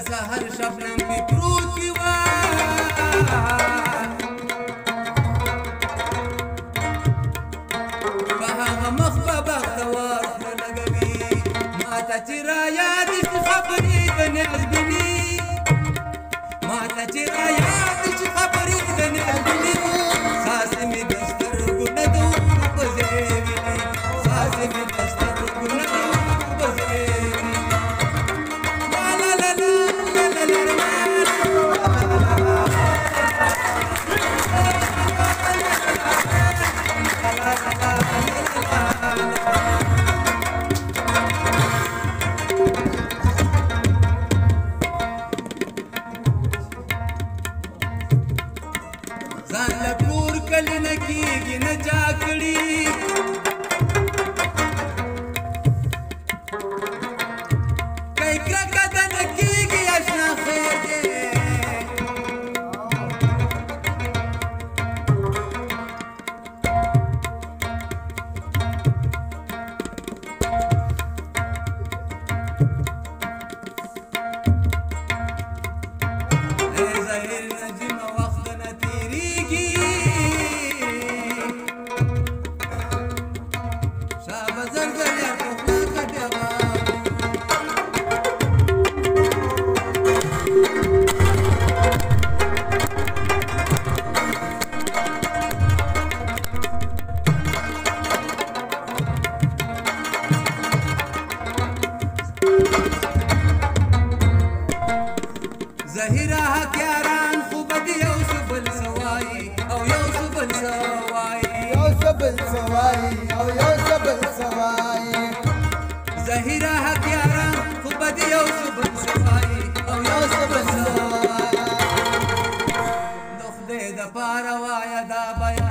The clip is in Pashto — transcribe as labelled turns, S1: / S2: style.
S1: سهر شبنم می پروت کی وهغه مخ په بختور خوله لګوي ماته چې رایادې شي خبرې د نیازبیني ماته چې رایادې شي خبرې د نیازبیني ساسې مې د سترګو نه د اوښکو په ځای ویني ساسې مې د سترګو نه د اوښکو په ځای ویني لا لا لا لا لا لا لا ځان له کور کلي نه کېږي نه چا کړي که یې کرکه ده نه کېږي اشنا خیر دی ظاهر نجمه وخت نه تېرېږي شابه زر زر یا پخلا کټېغه ظاهره هکیاران خو به د یو څه بل څه وایي او یو څه بل څه وایي ظاهره هکیاران خو به د یو څه بل څه وایي او یو څه بل څه وایي د خدای دپاره وایه دا بیان